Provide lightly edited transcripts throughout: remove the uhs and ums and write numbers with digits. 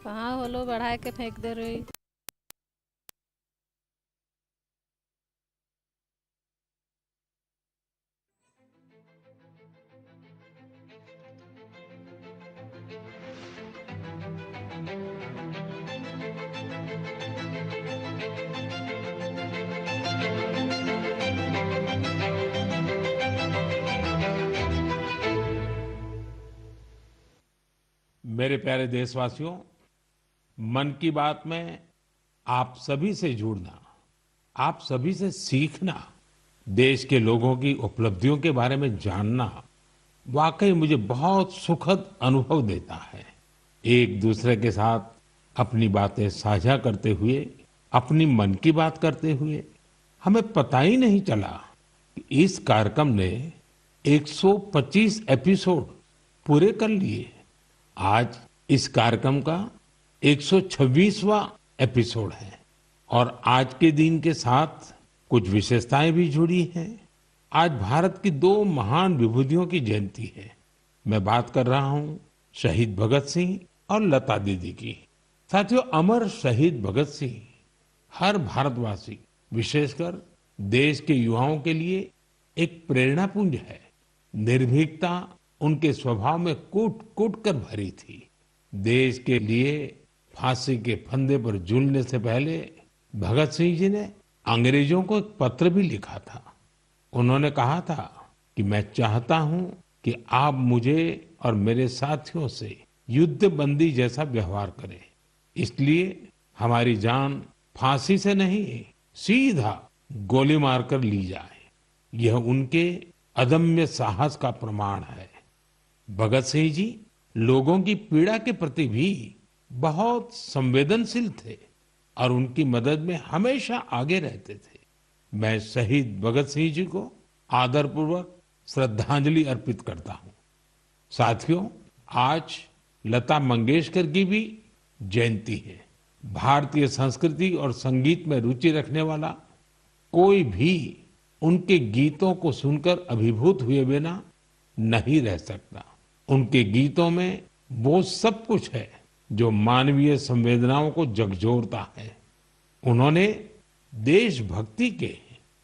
कहाँ होलो बढ़ा के फेंक दे रही। मेरे प्यारे देशवासियों, मन की बात में आप सभी से जुड़ना, आप सभी से सीखना, देश के लोगों की उपलब्धियों के बारे में जानना वाकई मुझे बहुत सुखद अनुभव देता है। एक दूसरे के साथ अपनी बातें साझा करते हुए, अपनी मन की बात करते हुए हमें पता ही नहीं चला कि इस कार्यक्रम ने 125 एपिसोड पूरे कर लिए। आज इस कार्यक्रम का 126वां एपिसोड है और आज के दिन के साथ कुछ विशेषताएं भी जुड़ी हैं। आज भारत की दो महान विभूतियों की जयंती है। मैं बात कर रहा हूं शहीद भगत सिंह और लता दीदी की। साथियों, अमर शहीद भगत सिंह हर भारतवासी, विशेषकर देश के युवाओं के लिए एक प्रेरणा पुंज है। निर्भीकता उनके स्वभाव में कूट कूट कर भरी थी। देश के लिए फांसी के फंदे पर झूलने से पहले भगत सिंह जी ने अंग्रेजों को एक पत्र भी लिखा था। उन्होंने कहा था कि मैं चाहता हूं कि आप मुझे और मेरे साथियों से युद्ध बंदी जैसा व्यवहार करें। इसलिए हमारी जान फांसी से नहीं, सीधा गोली मारकर ली जाए। यह उनके अदम्य साहस का प्रमाण है। भगत सिंह जी लोगों की पीड़ा के प्रति भी बहुत संवेदनशील थे और उनकी मदद में हमेशा आगे रहते थे। मैं शहीद भगत सिंह जी को आदरपूर्वक श्रद्धांजलि अर्पित करता हूं। साथियों, आज लता मंगेशकर की भी जयंती है। भारतीय संस्कृति और संगीत में रुचि रखने वाला कोई भी उनके गीतों को सुनकर अभिभूत हुए बिना नहीं रह सकता। उनके गीतों में वो सब कुछ है जो मानवीय संवेदनाओं को झकझोरता है। उन्होंने देशभक्ति के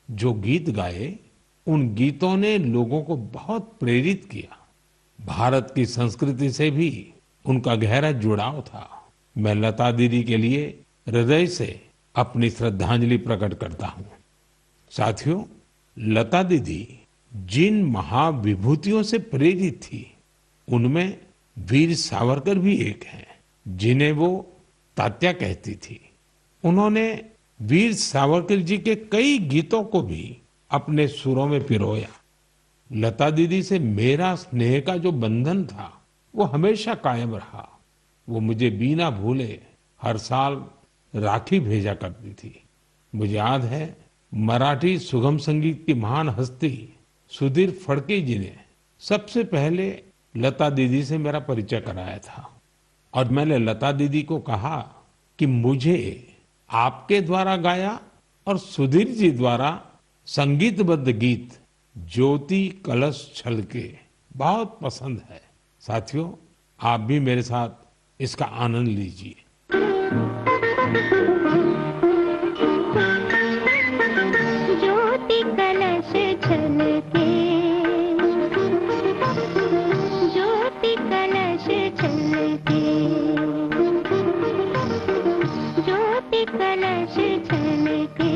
जो गीत गाए, उन गीतों ने लोगों को बहुत प्रेरित किया। भारत की संस्कृति से भी उनका गहरा जुड़ाव था। मैं लता दीदी के लिए हृदय से अपनी श्रद्धांजलि प्रकट करता हूं। साथियों, लता दीदी जिन महाविभूतियों से प्रेरित थी, उनमें वीर सावरकर भी एक हैं, जिन्हें वो तात्या कहती थी। उन्होंने वीर सावरकर जी के कई गीतों को भी अपने सुरों में पिरोया। लता दीदी से मेरा स्नेह का जो बंधन था, वो हमेशा कायम रहा। वो मुझे बिना भूले हर साल राखी भेजा करती थी। मुझे याद है, मराठी सुगम संगीत की महान हस्ती सुधीर फडके जी ने सबसे पहले लता दीदी से मेरा परिचय कराया था और मैंने लता दीदी को कहा कि मुझे आपके द्वारा गाया और सुधीर जी द्वारा संगीतबद्ध गीत ज्योति कलश छलके बहुत पसंद है। साथियों, आप भी मेरे साथ इसका आनंद लीजिए। ज्योति कलश छलके, ज्योति कलश छलके, ज्योति कलश छलके,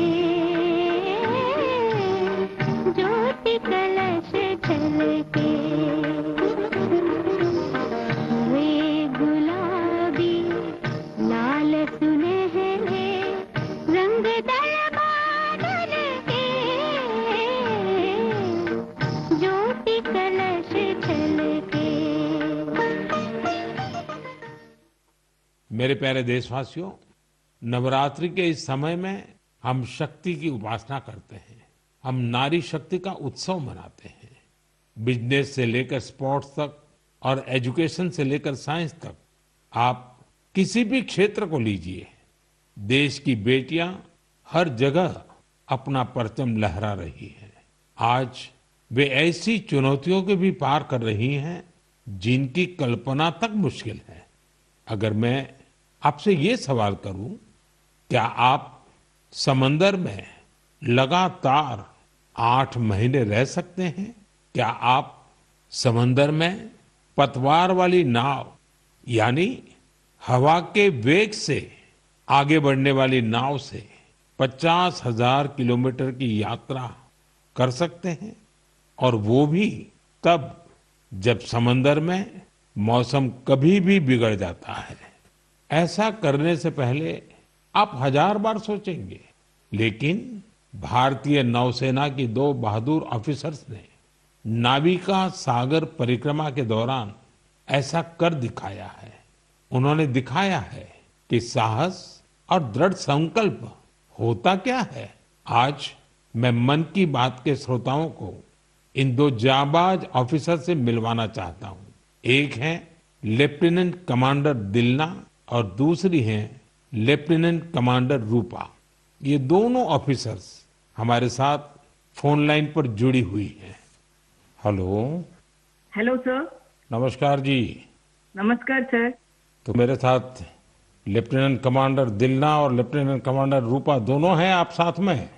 ज्योति कलश छलके। वे गुलाबी लाल सुनहरे रंग दरबार के, ज्योति कलश छलके। मेरे प्यारे देशवासियों, नवरात्रि के इस समय में हम शक्ति की उपासना करते हैं। हम नारी शक्ति का उत्सव मनाते हैं। बिजनेस से लेकर स्पोर्ट्स तक और एजुकेशन से लेकर साइंस तक, आप किसी भी क्षेत्र को लीजिए, देश की बेटियां हर जगह अपना परचम लहरा रही हैं। आज वे ऐसी चुनौतियों के भी पार कर रही हैं जिनकी कल्पना तक मुश्किल है। अगर मैं आपसे ये सवाल करूं, क्या आप समंदर में लगातार 8 महीने रह सकते हैं? क्या आप समंदर में पतवार वाली नाव यानी हवा के वेग से आगे बढ़ने वाली नाव से 50,000 किलोमीटर की यात्रा कर सकते हैं? और वो भी तब जब समंदर में मौसम कभी भी बिगड़ जाता है। ऐसा करने से पहले आप 1000 बार सोचेंगे, लेकिन भारतीय नौसेना की 2 बहादुर ऑफिसर्स ने नाविका सागर परिक्रमा के दौरान ऐसा कर दिखाया है। उन्होंने दिखाया है कि साहस और दृढ़ संकल्प होता क्या है। आज मैं मन की बात के श्रोताओं को इन 2 जाबाज ऑफिसर से मिलवाना चाहता हूं। एक है लेफ्टिनेंट कमांडर दिलना और दूसरी है लेफ्टिनेंट कमांडर रूपा। ये दोनों ऑफिसर्स हमारे साथ फोन लाइन पर जुड़ी हुई हैं। हेलो। Hello sir. नमस्कार जी। नमस्कार सर। तो मेरे साथ लेफ्टिनेंट कमांडर दिलना और लेफ्टिनेंट कमांडर रूपा दोनों हैं आप साथ में?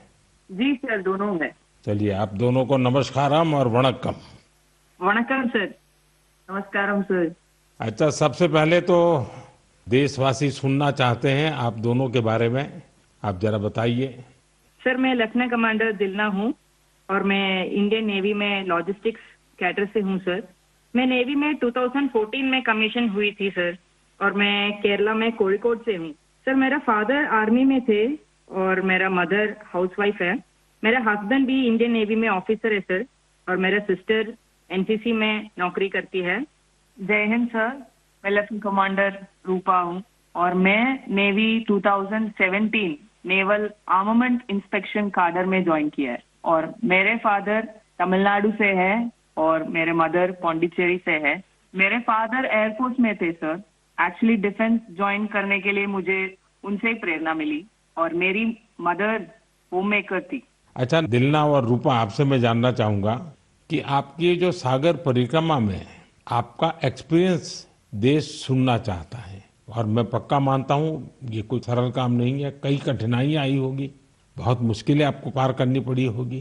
जी सर, दोनों में। चलिए आप दोनों को नमस्कारम और वणक्कम। वणक्कम सर। नमस्कारम सर। अच्छा, सबसे पहले तो देशवासी सुनना चाहते हैं आप दोनों के बारे में, आप जरा बताइए। सर, मैं लेफ्टिनेंट कमांडर दिलना हूँ और मैं इंडियन नेवी में लॉजिस्टिक्स कैडर से हूँ सर। मैं नेवी में 2014 में कमीशन हुई थी सर, और मैं केरला में कोझिकोड से हूँ सर। मेरा फादर आर्मी में थे और मेरा मदर हाउसवाइफ है। मेरा हस्बैंड भी इंडियन नेवी में ऑफिसर है सर, और मेरा सिस्टर एनसीसी में नौकरी करती है। जय हिंद सर, मैं लेफ्टिनेंट कमांडर रूपा हूँ और मैं navy 2017 naval armament inspection cadre में ज्वाइन किया है। और मेरे फादर तमिलनाडु से है और मेरे मदर पौंडीचेरी से है। मेरे फादर एयरफोर्स में थे सर। एक्चुअली डिफेंस ज्वाइन करने के लिए मुझे उनसे ही प्रेरणा मिली, और मेरी मदर होम मेकर थी। अच्छा दिलना और रूपा, आपसे मैं जानना चाहूंगा कि आपकी जो सागर परिक्रमा में आपका एक्सपीरियंस देश सुनना चाहता है, और मैं पक्का मानता हूँ ये कोई सरल काम नहीं है, कई कठिनाइयां आई होगी, बहुत मुश्किलें आपको पार करनी पड़ी होगी।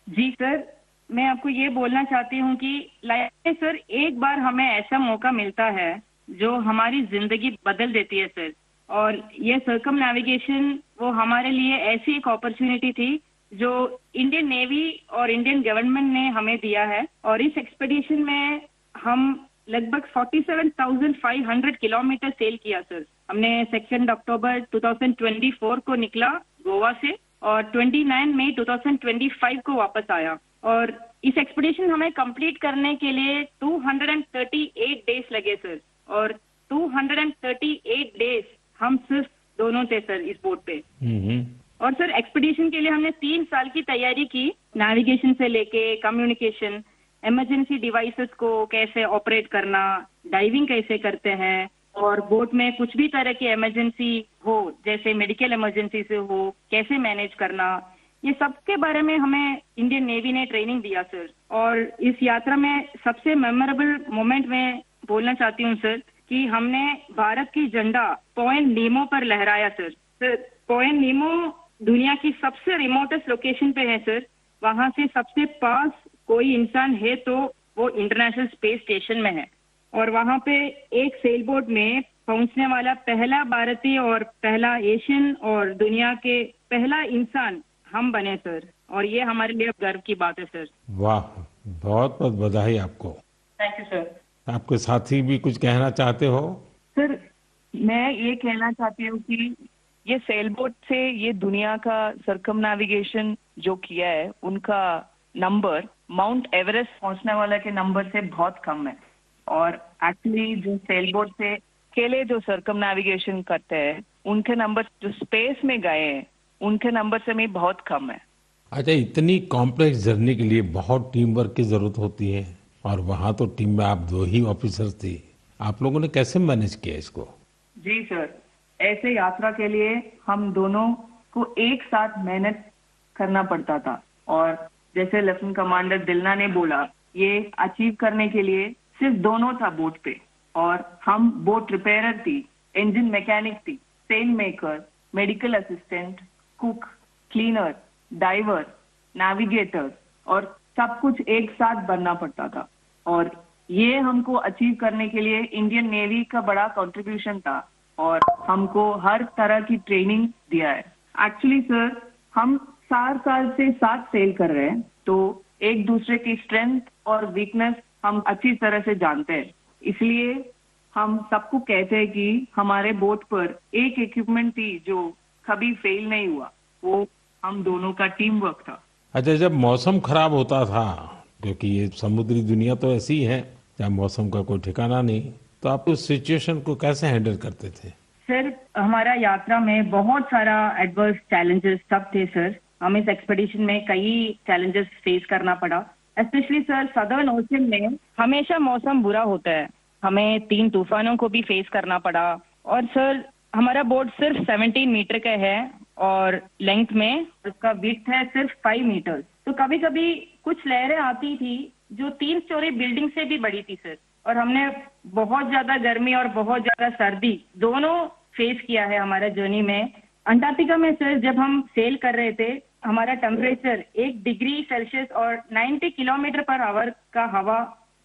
जी सर, मैं आपको ये बोलना चाहती हूँ कि लाइफ में सर एक बार हमें ऐसा मौका मिलता है जो हमारी जिंदगी बदल देती है सर। और ये सर्कम नेविगेशन वो हमारे लिए ऐसी एक अपॉर्चुनिटी थी जो इंडियन नेवी और इंडियन गवर्नमेंट ने हमें दिया है। और इस एक्सपेडिशन में हम लगभग 47,500 किलोमीटर सेल किया सर। हमने 2 अक्टूबर 2024 को निकला गोवा से और 29 मई 2025 को वापस आया। और इस एक्सपेडिशन हमें कंप्लीट करने के लिए 238 डेज लगे सर। और 238 डेज हम सिर्फ दोनों थे सर इस बोट पे। और सर एक्सपेडिशन के लिए हमने 3 साल की तैयारी की, नेविगेशन से लेके कम्युनिकेशन, इमरजेंसी डिवाइसेस को कैसे ऑपरेट करना, डाइविंग कैसे करते हैं, और बोट में कुछ भी तरह की इमरजेंसी हो जैसे मेडिकल इमरजेंसी से हो कैसे मैनेज करना, ये सब के बारे में हमें इंडियन नेवी ने ट्रेनिंग दिया सर। और इस यात्रा में सबसे मेमोरेबल मोमेंट में बोलना चाहती हूँ सर कि हमने भारत की झंडा पॉइंट नीमो पर लहराया सर। सर पॉइंट नीमो दुनिया की सबसे रिमोटेस्ट लोकेशन पे है सर। वहां से सबसे पास कोई इंसान है तो वो इंटरनेशनल स्पेस स्टेशन में है। और वहां पे एक सेल बोट में पहुंचने वाला पहला भारतीय और पहला एशियन और दुनिया के पहला इंसान हम बने सर। और ये हमारे लिए गर्व की बात है सर। वाह, बहुत बहुत बधाई आपको। Thank you sir. आपके साथी भी कुछ कहना चाहते हो? सर मैं ये कहना चाहती हूँ कि ये सेल बोट से ये दुनिया का सर्कम नेविगेशन जो किया है उनका नंबर माउंट एवरेस्ट पहुंचने वाला के नंबर से बहुत कम है। और एक्चुअली जो सेल बोट से अकेले जो सर्कम नेविगेशन करते हैं उनके नंबर जो स्पेस में गए हैं उनके नंबर से भी बहुत कम है। अच्छा, इतनी कॉम्प्लेक्स जर्नी के लिए बहुत टीम वर्क की जरूरत होती है, और वहाँ तो टीम में आप 2 ही ऑफिसर थे, आप लोगों ने कैसे मैनेज किया इसको? जी सर, ऐसे यात्रा के लिए हम दोनों को एक साथ मेहनत करना पड़ता था। और जैसे लेफ्टिनेंट कमांडर दिलना ने बोला, ये अचीव करने के लिए सिर्फ दोनों था बोट पे, और हम बोट रिपेयरर थी। इंजन मैकेनिक थी, sail maker, medical assistant, cook, cleaner, diver, navigator और सब कुछ एक साथ बनना पड़ता था। और ये हमको अचीव करने के लिए इंडियन नेवी का बड़ा कंट्रीब्यूशन था और हमको हर तरह की ट्रेनिंग दिया है। एक्चुअली सर, हम 4 साल से साथ सेल कर रहे हैं, तो एक दूसरे की स्ट्रेंथ और वीकनेस हम अच्छी तरह से जानते हैं। इसलिए हम सबको कहते हैं कि हमारे बोट पर एक इक्विपमेंट थी जो कभी फेल नहीं हुआ, वो हम दोनों का टीम वर्क था। अच्छा, जब मौसम खराब होता था, क्योंकि ये समुद्री दुनिया तो ऐसी ही है जहाँ मौसम का कोई ठिकाना नहीं, तो आप उस सिचुएशन को कैसे हैंडल करते थे? सर, हमारा यात्रा में बहुत सारा एडवर्स चैलेंजेस सब थे सर। हमें इस एक्सपेडिशन में कई चैलेंजेस फेस करना पड़ा। स्पेशली सर, सदर्न ओशन में हमेशा मौसम बुरा होता है। हमें 3 तूफानों को भी फेस करना पड़ा। और सर, हमारा बोट सिर्फ 17 मीटर का है और लेंथ में उसका विड्थ है सिर्फ 5 मीटर। तो कभी कभी कुछ लहरें आती थी जो 3 स्टोरी बिल्डिंग से भी बड़ी थी सर। और हमने बहुत ज्यादा गर्मी और बहुत ज्यादा सर्दी दोनों फेस किया है हमारा जर्नी में। अंटार्कटिका में सर, जब हम सेल कर रहे थे, हमारा टेम्परेचर 1 डिग्री सेल्सियस और 90 किलोमीटर पर आवर का हवा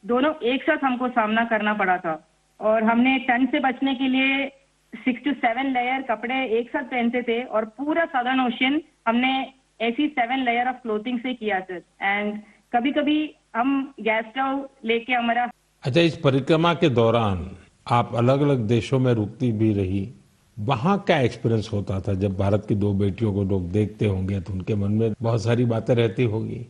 दोनों एक साथ हमको सामना करना पड़ा था। और हमने ठंड से बचने के लिए 6 to 7 लेयर कपड़े एक साथ पहनते थे और पूरा सदर्न ओशन हमने ऐसी 7 लेयर ऑफ क्लोथिंग से किया सर। एंड कभी कभी हम गैस स्टोव लेके हमारा। अच्छा, इस परिक्रमा के दौरान आप अलग अलग देशों में रुकती भी रही, वहाँ क्या एक्सपीरियंस होता था? जब भारत की 2 बेटियों को लोग देखते होंगे तो उनके मन में बहुत सारी बातें रहती होगी।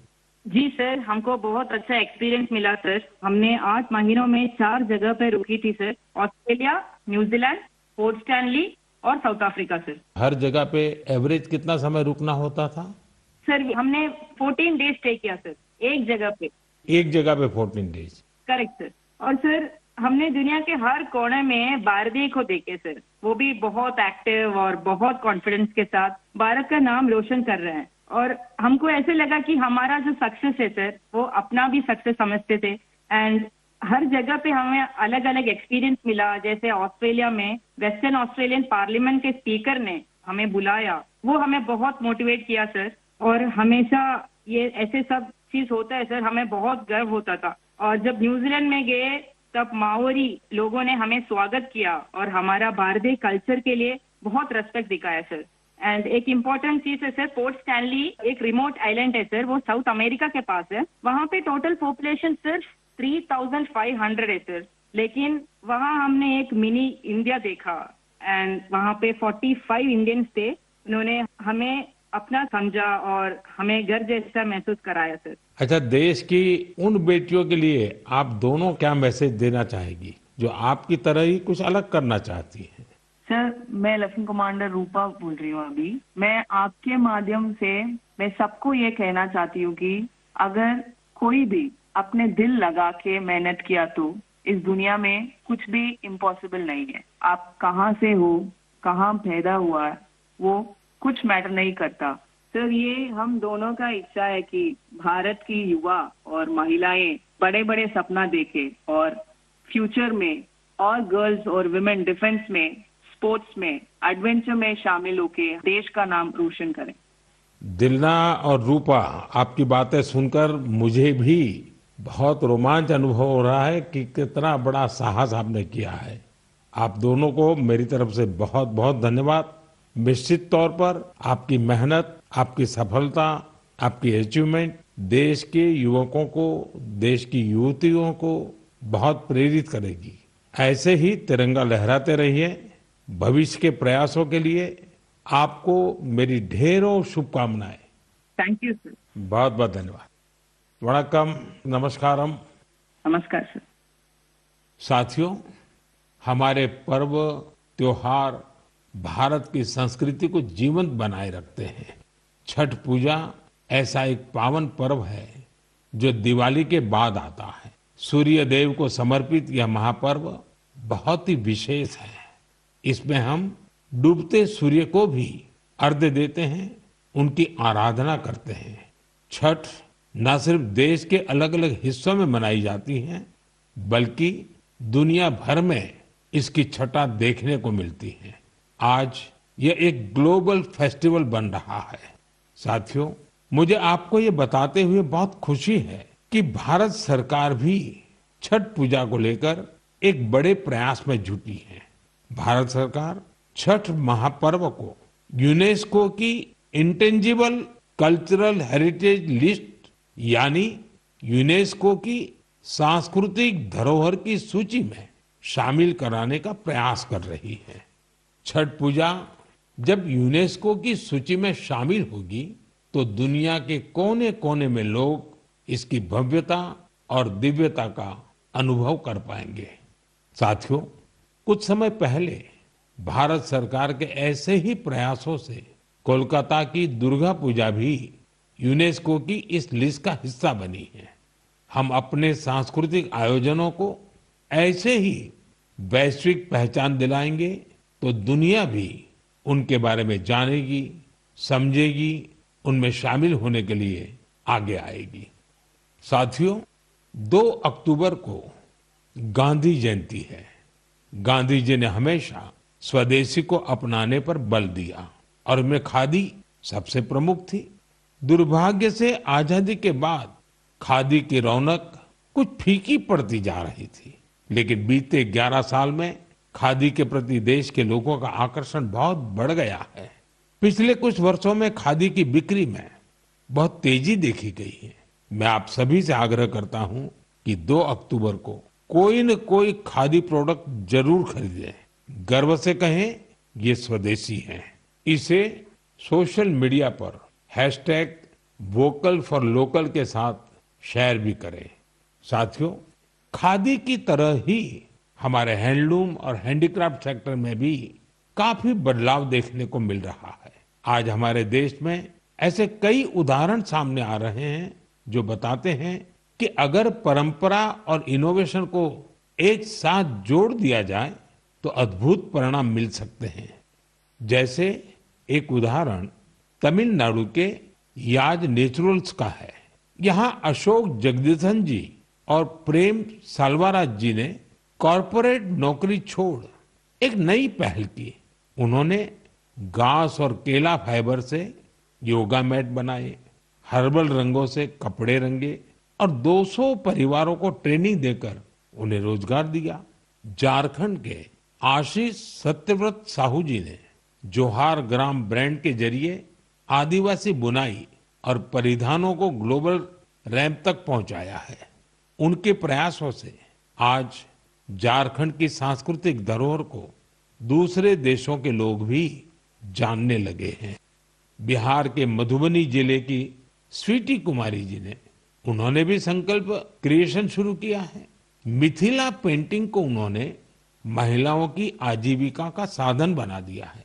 जी सर, हमको बहुत अच्छा एक्सपीरियंस मिला सर। हमने 8 महीनों में 4 जगह पे रुकी थी sir. Australia, New Zealand, port Stanley और साउथ अफ्रीका सर। हर जगह पे एवरेज कितना समय रुकना होता था? सर, हमने 14 डेज स्टे किया सर, एक जगह पे। एक जगह पे 14 डेज? Correct sir. और सर, हमने दुनिया के हर कोने में भारतीय को देखे सर। वो भी बहुत एक्टिव और बहुत कॉन्फिडेंस के साथ भारत का नाम रोशन कर रहे हैं। और हमको ऐसे लगा कि हमारा जो सक्सेस है सर, वो अपना भी सक्सेस समझते थे। एंड हर जगह पे हमें अलग अलग एक्सपीरियंस मिला। जैसे ऑस्ट्रेलिया में वेस्टर्न ऑस्ट्रेलियन पार्लियामेंट के स्पीकर ने हमें बुलाया, वो हमें बहुत मोटिवेट किया सर। और हमेशा ये ऐसे सब चीज होता है सर, हमें बहुत गर्व होता था। और जब न्यूजीलैंड में गए तब माओरी लोगों ने हमें स्वागत किया और हमारा भारतीय कल्चर के लिए बहुत रेस्पेक्ट दिखाया सर। एंड एक इम्पोर्टेंट चीज है सर, पोर्ट स्टैनली एक रिमोट आइलैंड है सर, वो साउथ अमेरिका के पास है। वहाँ पे टोटल पॉपुलेशन सिर्फ 3500 है सर। लेकिन वहाँ हमने एक मिनी इंडिया देखा एंड वहाँ पे 45 इंडियंस थे। उन्होंने हमें अपना समझा और हमें घर जैसा महसूस कराया सर। अच्छा, देश की उन बेटियों के लिए आप दोनों क्या मैसेज देना चाहेगी जो आपकी तरह ही कुछ अलग करना चाहती हैं? सर, मैं लेफ्टिनेंट कमांडर रूपा बोल रही हूँ अभी। मैं आपके माध्यम से मैं सबको ये कहना चाहती हूँ कि अगर कोई भी अपने दिल लगा के मेहनत किया तो इस दुनिया में कुछ भी इम्पॉसिबल नहीं है। आप कहाँ से हो, कहाँ पैदा हुआ है, वो कुछ मैटर नहीं करता। सर, ये हम दोनों का इच्छा है कि भारत की युवा और महिलाएं बड़े बड़े सपना देखें और फ्यूचर में और गर्ल्स और वुमेन डिफेंस में, स्पोर्ट्स में, एडवेंचर में शामिल होकर देश का नाम रोशन करें। दिलना और रूपा, आपकी बातें सुनकर मुझे भी बहुत रोमांच अनुभव हो रहा है कि कितना बड़ा साहस आपने किया है। आप दोनों को मेरी तरफ से बहुत बहुत धन्यवाद। निश्चित तौर पर आपकी मेहनत, आपकी सफलता, आपकी अचीवमेंट देश के युवकों को, देश की युवतियों को बहुत प्रेरित करेगी। ऐसे ही तिरंगा लहराते रहिए। भविष्य के प्रयासों के लिए आपको मेरी ढेरों शुभकामनाएं। Thank you sir. बहुत बहुत धन्यवाद। वणक्कम, नमस्कारम। नमस्कार सर। साथियों, हमारे पर्व त्योहार भारत की संस्कृति को जीवंत बनाए रखते हैं। छठ पूजा ऐसा एक पावन पर्व है जो दिवाली के बाद आता है। सूर्य देव को समर्पित यह महापर्व बहुत ही विशेष है। इसमें हम डूबते सूर्य को भी अर्घ्य देते हैं, उनकी आराधना करते हैं। छठ न सिर्फ देश के अलग अलग हिस्सों में मनाई जाती है, बल्कि दुनिया भर में इसकी छटा देखने को मिलती है। आज यह एक ग्लोबल फेस्टिवल बन रहा है। साथियों, मुझे आपको ये बताते हुए बहुत खुशी है कि भारत सरकार भी छठ पूजा को लेकर एक बड़े प्रयास में जुटी है। भारत सरकार छठ महापर्व को यूनेस्को की इंटेंजिबल कल्चरल हेरिटेज लिस्ट यानी यूनेस्को की सांस्कृतिक धरोहर की सूची में शामिल कराने का प्रयास कर रही है। छठ पूजा जब यूनेस्को की सूची में शामिल होगी तो दुनिया के कोने-कोने में लोग इसकी भव्यता और दिव्यता का अनुभव कर पाएंगे। साथियों, कुछ समय पहले भारत सरकार के ऐसे ही प्रयासों से कोलकाता की दुर्गा पूजा भी यूनेस्को की इस लिस्ट का हिस्सा बनी है। हम अपने सांस्कृतिक आयोजनों को ऐसे ही वैश्विक पहचान दिलाएंगे तो दुनिया भी उनके बारे में जानेगी, समझेगी, उनमें शामिल होने के लिए आगे आएगी। साथियों, 2 अक्टूबर को गांधी जयंती है। गांधी जी ने हमेशा स्वदेशी को अपनाने पर बल दिया और उनमें खादी सबसे प्रमुख थी। दुर्भाग्य से आजादी के बाद खादी की रौनक कुछ फीकी पड़ती जा रही थी, लेकिन बीते 11 साल में खादी के प्रति देश के लोगों का आकर्षण बहुत बढ़ गया है। पिछले कुछ वर्षों में खादी की बिक्री में बहुत तेजी देखी गई है। मैं आप सभी से आग्रह करता हूं कि 2 अक्टूबर को कोई न कोई खादी प्रोडक्ट जरूर खरीदें। गर्व से कहें ये स्वदेशी है। इसे सोशल मीडिया पर #वोकल फॉर लोकल के साथ शेयर भी करें। साथियों, खादी की तरह ही हमारे हैंडलूम और हैंडीक्राफ्ट सेक्टर में भी काफी बदलाव देखने को मिल रहा है। आज हमारे देश में ऐसे कई उदाहरण सामने आ रहे हैं जो बताते हैं कि अगर परंपरा और इनोवेशन को एक साथ जोड़ दिया जाए तो अद्भुत परिणाम मिल सकते हैं। जैसे एक उदाहरण तमिलनाडु के याज नेचुरल्स का है। यहाँ अशोक जगदीशन जी और प्रेम साल्वाराज जी ने कॉरपोरेट नौकरी छोड़ एक नई पहल की। उन्होंने घास और केला फाइबर से योगा मैट बनाए, हर्बल रंगों से कपड़े रंगे और 200 परिवारों को ट्रेनिंग देकर उन्हें रोजगार दिया। झारखंड के आशीष सत्यव्रत साहू जी ने जोहार ग्राम ब्रांड के जरिए आदिवासी बुनाई और परिधानों को ग्लोबल रैंप तक पहुंचाया है। उनके प्रयासों से आज झारखंड की सांस्कृतिक धरोहर को दूसरे देशों के लोग भी जानने लगे हैं। बिहार के मधुबनी जिले की स्वीटी कुमारी जी ने उन्होंने भी संकल्प क्रिएशन शुरू किया है। मिथिला पेंटिंग को उन्होंने महिलाओं की आजीविका का साधन बना दिया है।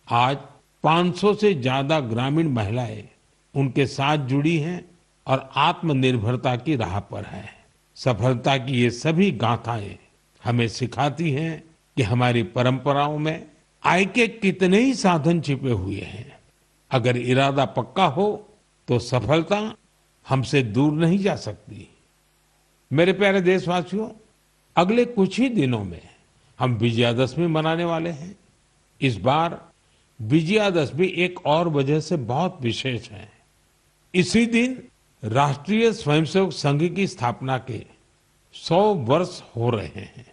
आज 500 से ज्यादा ग्रामीण महिलाएं उनके साथ जुड़ी हैं और आत्मनिर्भरता की राह पर है। सफलता की ये सभी गाथाएं हमें सिखाती हैं कि हमारी परंपराओं में आय के कितने ही साधन छिपे हुए हैं। अगर इरादा पक्का हो तो सफलता हमसे दूर नहीं जा सकती। मेरे प्यारे देशवासियों, अगले कुछ ही दिनों में हम विजयादशमी मनाने वाले हैं। इस बार विजयादशमी एक और वजह से बहुत विशेष है। इसी दिन राष्ट्रीय स्वयंसेवक संघ की स्थापना के 100 वर्ष हो रहे हैं।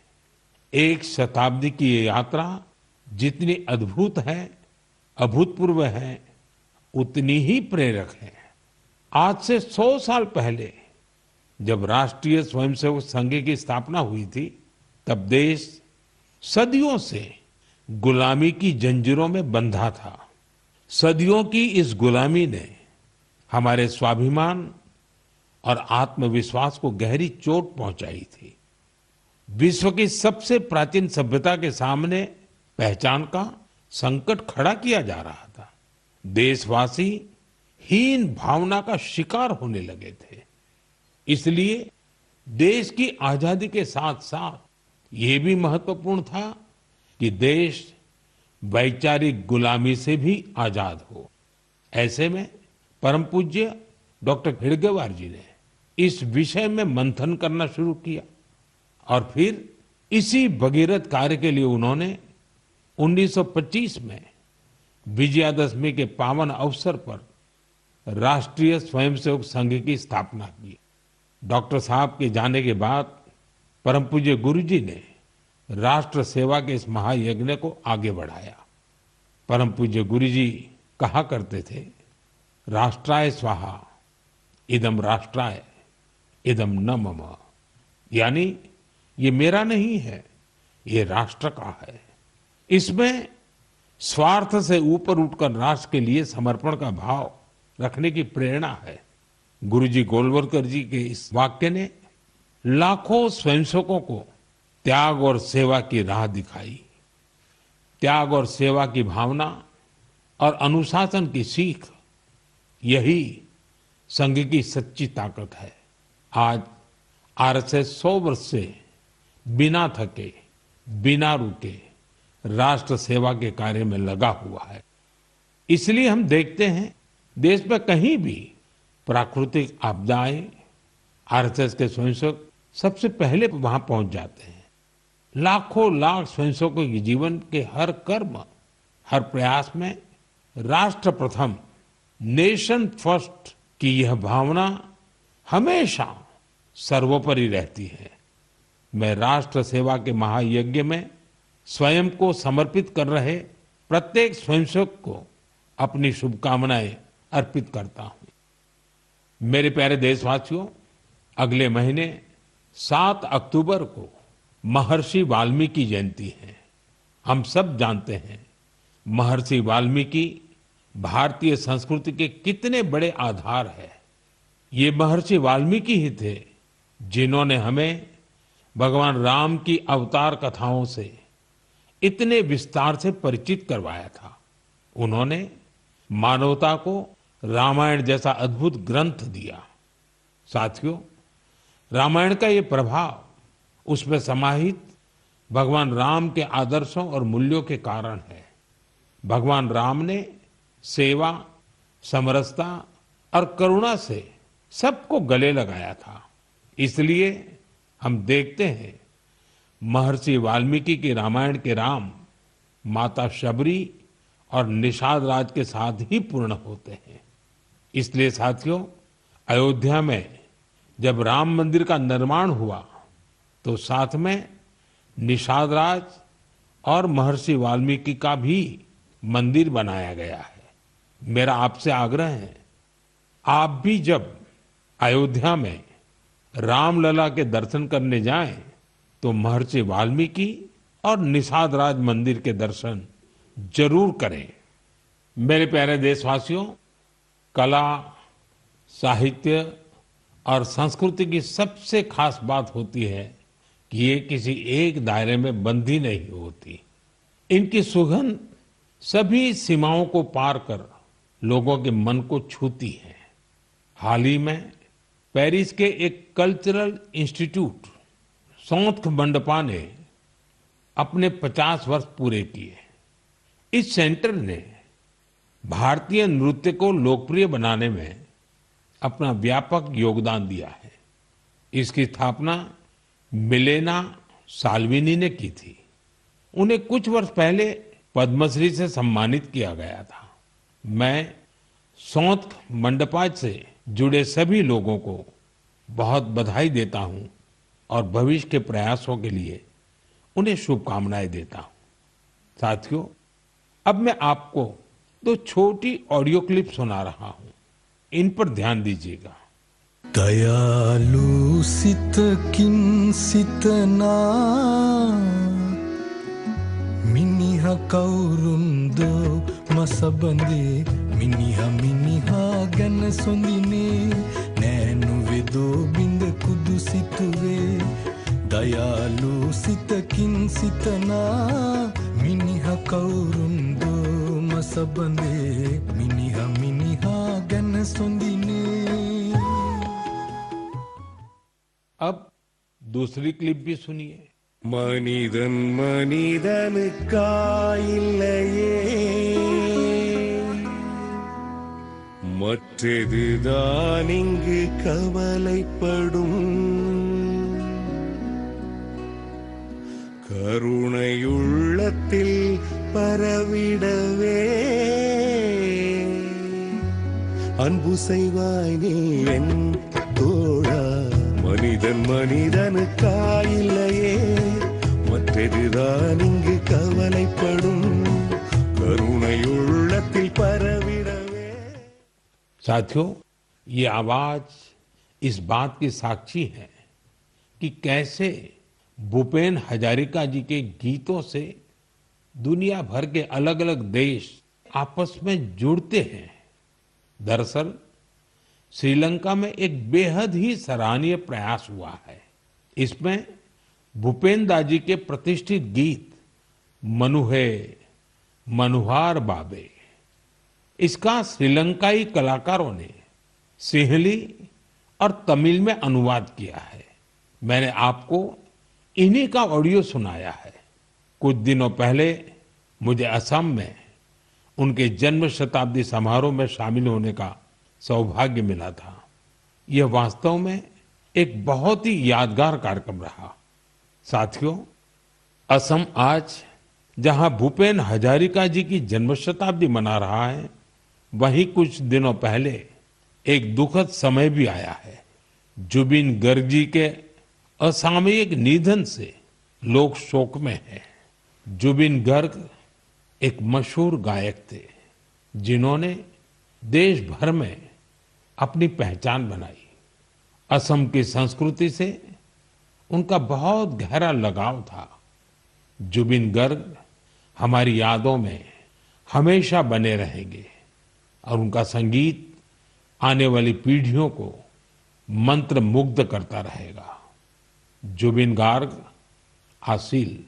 एक शताब्दी की ये यात्रा जितनी अद्भुत है, अभूतपूर्व है, उतनी ही प्रेरक है। आज से 100 साल पहले जब राष्ट्रीय स्वयंसेवक संघ की स्थापना हुई थी, तब देश सदियों से गुलामी की जंजीरों में बंधा था। सदियों की इस गुलामी ने हमारे स्वाभिमान और आत्मविश्वास को गहरी चोट पहुंचाई थी। विश्व की सबसे प्राचीन सभ्यता के सामने पहचान का संकट खड़ा किया जा रहा था। देशवासी हीन भावना का शिकार होने लगे थे। इसलिए देश की आजादी के साथ साथ ये भी महत्वपूर्ण था कि देश वैचारिक गुलामी से भी आजाद हो। ऐसे में परम पूज्य डॉक्टर हेडगेवार जी ने इस विषय में मंथन करना शुरू किया और फिर इसी भगीरथ कार्य के लिए उन्होंने 1925 में विजयादशमी के पावन अवसर पर राष्ट्रीय स्वयंसेवक संघ की स्थापना की। डॉक्टर साहब के जाने के बाद परम पूज्य गुरु जी ने राष्ट्र सेवा के इस महायज्ञ को आगे बढ़ाया। परम पूज्य गुरु जी कहा करते थे, राष्ट्राय स्वाहा इदम राष्ट्राय इदम न मम, यानी ये मेरा नहीं है, ये राष्ट्र का है। इसमें स्वार्थ से ऊपर उठकर राष्ट्र के लिए समर्पण का भाव रखने की प्रेरणा है। गुरुजी गोलवलकर जी के इस वाक्य ने लाखों स्वयंसेवकों को त्याग और सेवा की राह दिखाई। त्याग और सेवा की भावना और अनुशासन की सीख, यही संघ की सच्ची ताकत है। आज आरएसएस 100 वर्ष से बिना थके, बिना रुके राष्ट्र सेवा के कार्य में लगा हुआ है। इसलिए हम देखते हैं देश में कहीं भी प्राकृतिक आपदाएं, आरएसएस के स्वयंसेवक सबसे पहले वहां पहुंच जाते हैं। लाखों लाख स्वयंसेवकों के जीवन के हर कर्म, हर प्रयास में राष्ट्र प्रथम, नेशन फर्स्ट की यह भावना हमेशा सर्वोपरि रहती है। मैं राष्ट्र सेवा के महायज्ञ में स्वयं को समर्पित कर रहे प्रत्येक स्वयंसेवक को अपनी शुभकामनाएं अर्पित करता हूं। मेरे प्यारे देशवासियों, अगले महीने 7 अक्टूबर को महर्षि वाल्मीकि जयंती है। हम सब जानते हैं महर्षि वाल्मीकि भारतीय संस्कृति के कितने बड़े आधार है। ये महर्षि वाल्मीकि ही थे जिन्होंने हमें भगवान राम की अवतार कथाओं से इतने विस्तार से परिचित करवाया था। उन्होंने मानवता को रामायण जैसा अद्भुत ग्रंथ दिया। साथियों, रामायण का ये प्रभाव उसमें समाहित भगवान राम के आदर्शों और मूल्यों के कारण है। भगवान राम ने सेवा, समरसता और करुणा से सबको गले लगाया था। इसलिए हम देखते हैं महर्षि वाल्मीकि के रामायण के राम माता शबरी और निषाद राज के साथ ही पूर्ण होते हैं। इसलिए साथियों, अयोध्या में जब राम मंदिर का निर्माण हुआ तो साथ में निषाद राज और महर्षि वाल्मीकि का भी मंदिर बनाया गया है। मेरा आपसे आग्रह है, आप भी जब अयोध्या में रामलला के दर्शन करने जाएं तो महर्षि वाल्मीकि और निषाद राज मंदिर के दर्शन जरूर करें। मेरे प्यारे देशवासियों, कला, साहित्य और संस्कृति की सबसे खास बात होती है कि ये किसी एक दायरे में बंधी नहीं होती। इनकी सुगंध सभी सीमाओं को पार कर लोगों के मन को छूती है। हाल ही में पेरिस के एक कल्चरल इंस्टीट्यूट सौंथ मंडपा ने अपने 50 वर्ष पूरे किए। इस सेंटर ने भारतीय नृत्य को लोकप्रिय बनाने में अपना व्यापक योगदान दिया है। इसकी स्थापना मिलेना साल्विनी ने की थी। उन्हें कुछ वर्ष पहले पद्मश्री से सम्मानित किया गया था। मैं सौंथ मंडपा से जुड़े सभी लोगों को बहुत बधाई देता हूं और भविष्य के प्रयासों के लिए उन्हें शुभकामनाएं देता हूं। साथियों, अब मैं आपको 2 छोटी ऑडियो क्लिप सुना रहा हूं। इन पर ध्यान दीजिएगा। दयालु सित किन सितना मिनिहा कौरुंदो मसबंदे मिनिहा गन सोंदिने नैनु वेदो बिंद कुदु सितुवे दयालु सित किन सितना मिनिहा कौरुंदो मसबंदे मिनिहा गन सोंदिने। अब दूसरी क्लिप भी सुनिए। மனிதன் மனிதனுக்காயில்லையே மற்றதுதான் இங்கு கவலைப்படும் கருணையுள்ளத்தில் பரவிடவே அன்பு செய்வாய் நீ என் தோழா. மனிதன் மனிதனுக்காயில்லையே, மற்றதுதான் இங்கு கவலைப்படும். கருணையுள்ளத்தில் பரவிடவே. साथियों, ये आवाज इस बात की साक्षी है कि कैसे भूपेन हजारिका जी के गीतों से दुनिया भर के अलग अलग देश आपस में जुड़ते हैं। दरअसल श्रीलंका में एक बेहद ही सराहनीय प्रयास हुआ है। इसमें भूपेन दा जी के प्रतिष्ठित गीत मनुहे मनुहार बाबे, इसका श्रीलंकाई कलाकारों ने सिंहली और तमिल में अनुवाद किया है। मैंने आपको इन्हीं का ऑडियो सुनाया है। कुछ दिनों पहले मुझे असम में उनके जन्म शताब्दी समारोह में शामिल होने का सौभाग्य मिला था। यह वास्तव में एक बहुत ही यादगार कार्यक्रम रहा। साथियों, असम आज जहां भूपेन हजारिका जी की जन्म शताब्दी मना रहा है, वहीं कुछ दिनों पहले एक दुखद समय भी आया है। जुबिन गर्ग जी के असामयिक निधन से लोग शोक में हैं। जुबिन गर्ग एक मशहूर गायक थे, जिन्होंने देश भर में अपनी पहचान बनाई। असम की संस्कृति से उनका बहुत गहरा लगाव था। जुबिन गर्ग हमारी यादों में हमेशा बने रहेंगे और उनका संगीत आने वाली पीढ़ियों को मंत्र मुग्ध करता रहेगा। जुबिन गार्ग आसिल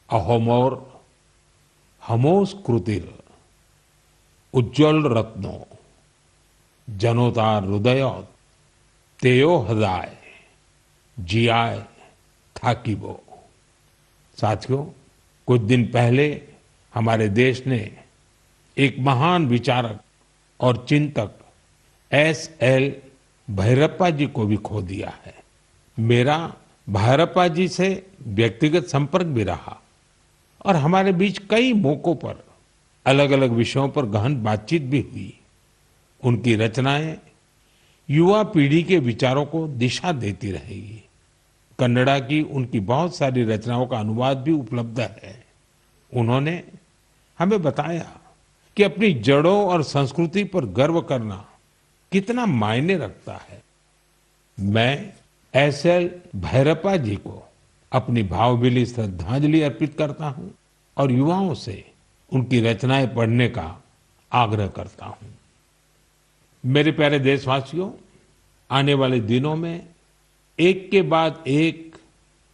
अहोमोर हमोस कृतिर उज्ज्वल रत्नो जनोतार हृदय तेयो हृदय जियाय थाकिबो। साथियों, कुछ दिन पहले हमारे देश ने एक महान विचारक और चिंतक S.L. भैरप्पा जी को भी खो दिया है। मेरा भैरप्पा जी से व्यक्तिगत संपर्क भी रहा और हमारे बीच कई मौकों पर अलग अलग विषयों पर गहन बातचीत भी हुई। उनकी रचनाएं युवा पीढ़ी के विचारों को दिशा देती रहेगी। कन्नड़ा की उनकी बहुत सारी रचनाओं का अनुवाद भी उपलब्ध है। उन्होंने हमें बताया कि अपनी जड़ों और संस्कृति पर गर्व करना कितना मायने रखता है। मैं S.L. भैरप्पा जी को अपनी भावभीनी श्रद्धांजलि अर्पित करता हूं और युवाओं से उनकी रचनाएं पढ़ने का आग्रह करता हूं। मेरे प्यारे देशवासियों, आने वाले दिनों में एक के बाद एक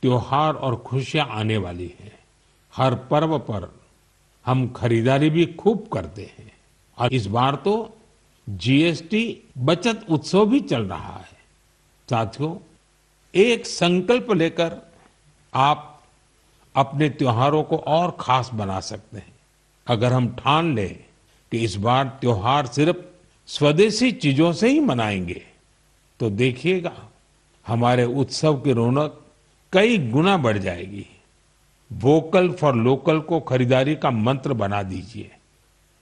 त्योहार और खुशियां आने वाली हैं। हर पर्व पर हम खरीदारी भी खूब करते हैं और इस बार तो GST बचत उत्सव भी चल रहा है। साथियों, एक संकल्प लेकर आप अपने त्योहारों को और खास बना सकते हैं। अगर हम ठान लें कि इस बार त्योहार सिर्फ स्वदेशी चीजों से ही मनाएंगे, तो देखिएगा हमारे उत्सव की रौनक कई गुना बढ़ जाएगी। वोकल फॉर लोकल को खरीदारी का मंत्र बना दीजिए।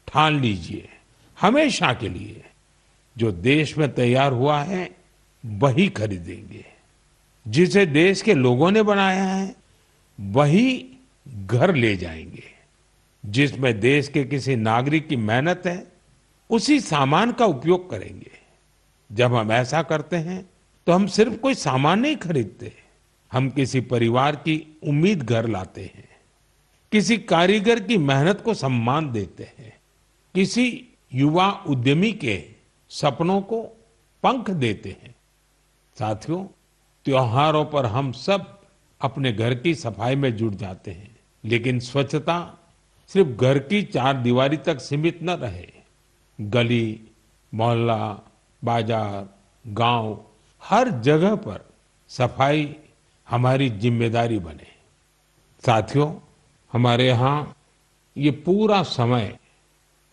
ठान लीजिए हमेशा के लिए जो देश में तैयार हुआ है वही खरीदेंगे। जिसे देश के लोगों ने बनाया है वही घर ले जाएंगे। जिसमें देश के किसी नागरिक की मेहनत है उसी सामान का उपयोग करेंगे। जब हम ऐसा करते हैं तो हम सिर्फ कोई सामान नहीं खरीदते, हम किसी परिवार की उम्मीद घर लाते हैं, किसी कारीगर की मेहनत को सम्मान देते हैं, किसी युवा उद्यमी के सपनों को पंख देते हैं। साथियों, त्योहारों पर हम सब अपने घर की सफाई में जुट जाते हैं, लेकिन स्वच्छता सिर्फ घर की चार दीवारी तक सीमित न रहे। गली, मोहल्ला, बाजार, गांव, हर जगह पर सफाई हमारी जिम्मेदारी बने। साथियों, हमारे यहाँ ये पूरा समय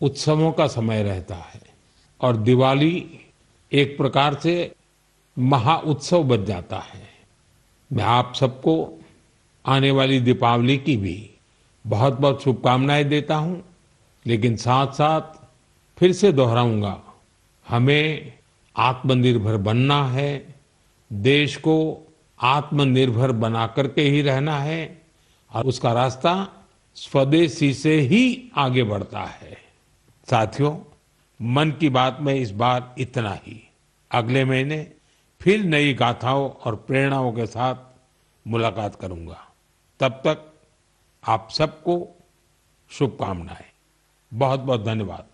उत्सवों का समय रहता है और दिवाली एक प्रकार से महा उत्सव बन जाता है। मैं आप सबको आने वाली दीपावली की भी बहुत बहुत शुभकामनाएं देता हूं, लेकिन साथ साथ फिर से दोहराऊंगा, हमें आत्मनिर्भर बनना है, देश को आत्मनिर्भर बना करके ही रहना है और उसका रास्ता स्वदेशी से ही आगे बढ़ता है। साथियों, मन की बात में इस बार इतना ही। अगले महीने फिर नई गाथाओं और प्रेरणाओं के साथ मुलाकात करूंगा। तब तक आप सबको शुभकामनाएं। बहुत बहुत धन्यवाद।